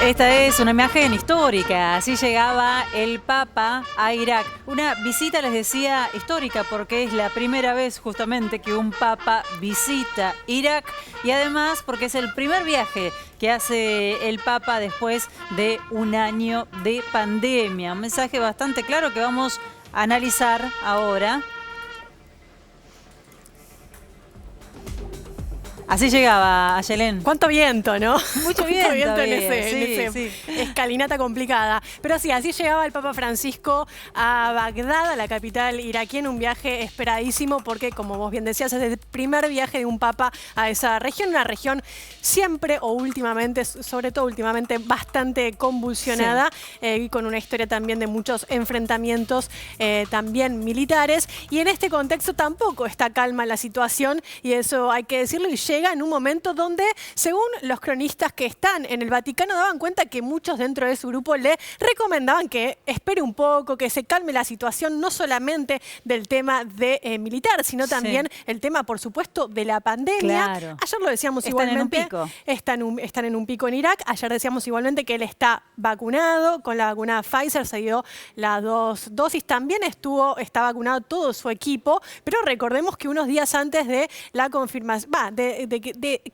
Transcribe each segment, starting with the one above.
Esta es una imagen histórica, así llegaba el Papa a Irak. Una visita, les decía, histórica porque es la primera vez justamente que un Papa visita Irak y además porque es el primer viaje que hace el Papa después de un año de pandemia. Un mensaje bastante claro que vamos a analizar ahora. Así llegaba, Ayelén. Cuánto viento, ¿no? Mucho viento viento en ese escalinata complicada. Pero sí, así llegaba el Papa Francisco a Bagdad, a la capital iraquí, en un viaje esperadísimo porque, como vos bien decías, es el primer viaje de un Papa a esa región, una región siempre o últimamente, sobre todo últimamente, bastante convulsionada, y con una historia también de muchos enfrentamientos también militares. Y en este contexto tampoco está calma la situación, y eso hay que decirlo, y llega en un momento donde, según los cronistas que están en el Vaticano, daban cuenta que muchos dentro de su grupo le recomendaban que espere un poco, que se calme la situación, no solamente del tema de militar, sino también el tema, por supuesto, de la pandemia. Claro. Ayer lo decíamos igualmente. Están en un pico en Irak. Ayer decíamos igualmente que él está vacunado con la vacuna Pfizer, se dio las 2 dosis. También está vacunado todo su equipo, pero recordemos que unos días antes de la confirmación, de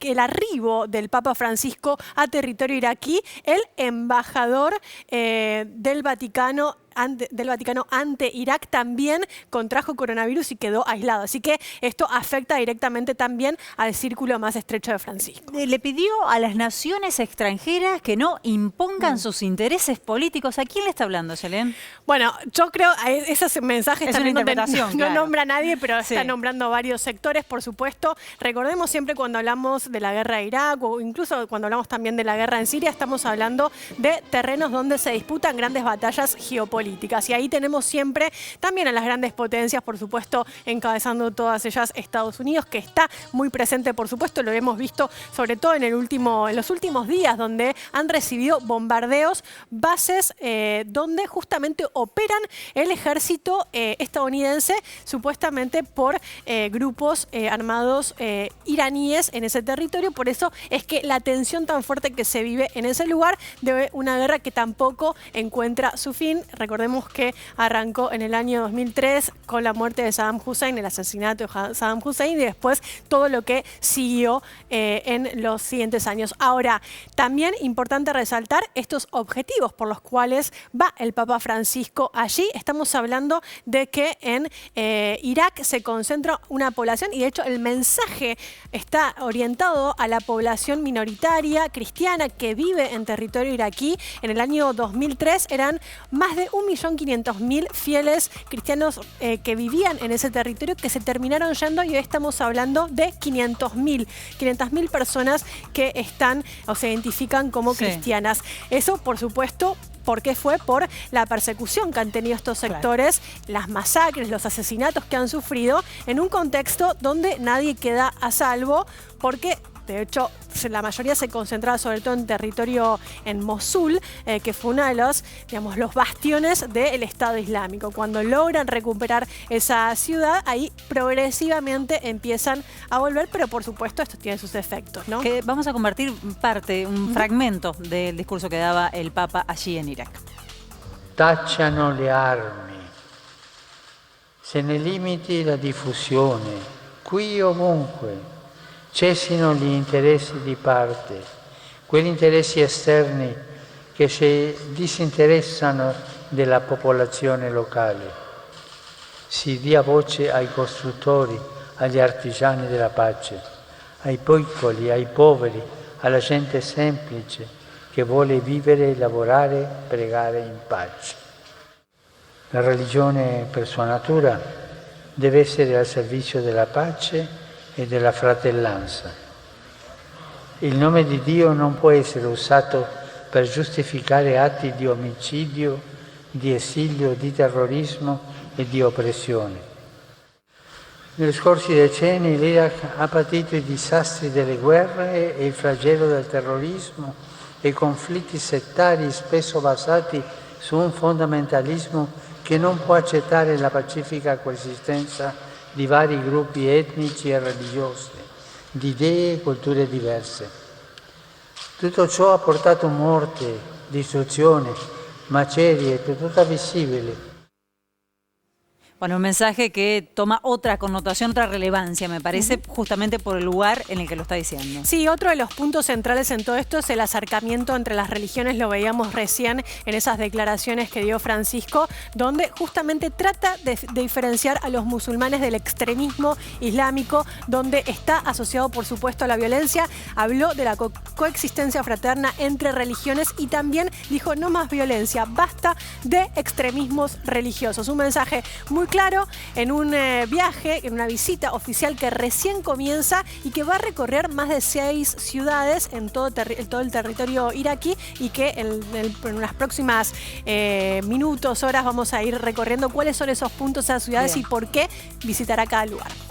el arribo del Papa Francisco a territorio iraquí, el embajador del Vaticano ante Irak también contrajo coronavirus y quedó aislado. Así que esto afecta directamente también al círculo más estrecho de Francisco. Le pidió a las naciones extranjeras que no impongan sus intereses políticos. ¿A quién le está hablando, Ayelén? Bueno, yo creo que esos mensajes es también una interpretación, no nombra a nadie, pero está nombrando varios sectores, por supuesto. Recordemos siempre cuando hablamos de la guerra de Irak o incluso cuando hablamos también de la guerra en Siria, estamos hablando de terrenos donde se disputan grandes batallas geopolíticas. Y ahí tenemos siempre también a las grandes potencias, por supuesto, encabezando todas ellas Estados Unidos, que está muy presente, por supuesto, lo hemos visto sobre todo en los últimos días, donde han recibido bombardeos, bases donde justamente operan el ejército estadounidense, supuestamente por grupos armados iraníes en ese territorio. Por eso es que la tensión tan fuerte que se vive en ese lugar de una guerra que tampoco encuentra su fin. Recordemos que arrancó en el año 2003 con la muerte de Saddam Hussein, el asesinato de Saddam Hussein, y después todo lo que siguió en los siguientes años. Ahora, también importante resaltar estos objetivos por los cuales va el Papa Francisco allí. Estamos hablando de que en Irak se concentra una población, y de hecho el mensaje está orientado a la población minoritaria cristiana que vive en territorio iraquí. En el año 2003 eran más de 1.500.000 fieles cristianos que vivían en ese territorio, que se terminaron yendo, y hoy estamos hablando de 500.000 personas que están o se identifican como cristianas. Eso, por supuesto, porque fue por la persecución que han tenido estos sectores, las masacres, los asesinatos que han sufrido, en un contexto donde nadie queda a salvo, porque de hecho la mayoría se concentraba sobre todo en territorio en Mosul, que fue uno de los bastiones del Estado Islámico. Cuando logran recuperar esa ciudad, ahí progresivamente empiezan a volver, pero por supuesto esto tiene sus efectos, ¿no? Que vamos a convertir un fragmento del discurso que daba el Papa allí en Irak. Tacciano le armi, se ne limiti la diffusione, qui ovunque. Cessino gli interessi di parte, quegli interessi esterni che si disinteressano della popolazione locale. Si dia voce ai costruttori, agli artigiani della pace, ai piccoli, ai poveri, alla gente semplice che vuole vivere, lavorare, pregare in pace. La religione per sua natura deve essere al servizio della pace e della fratellanza. Il nome di Dio non può essere usato per giustificare atti di omicidio, di esilio, di terrorismo e di oppressione. Negli scorsi decenni l'Iraq ha patito i disastri delle guerre e il flagello del terrorismo e i conflitti settari spesso basati su un fondamentalismo che non può accettare la pacifica coesistenza di vari gruppi etnici e religiosi, di idee e culture diverse. Tutto ciò ha portato morte, distruzione, macerie, tutta visibile. Bueno, un mensaje que toma otra connotación, otra relevancia, me parece, justamente por el lugar en el que lo está diciendo. Sí, otro de los puntos centrales en todo esto es el acercamiento entre las religiones, lo veíamos recién en esas declaraciones que dio Francisco, donde justamente trata de diferenciar a los musulmanes del extremismo islámico, donde está asociado, por supuesto, a la violencia. Habló de la coexistencia fraterna entre religiones y también dijo: no más violencia, basta de extremismos religiosos. Un mensaje muy claro en un viaje, en una visita oficial que recién comienza y que va a recorrer más de 6 ciudades en todo el territorio iraquí, y que en unas próximas minutos, horas, vamos a ir recorriendo cuáles son esos puntos, esas ciudades y por qué visitará cada lugar.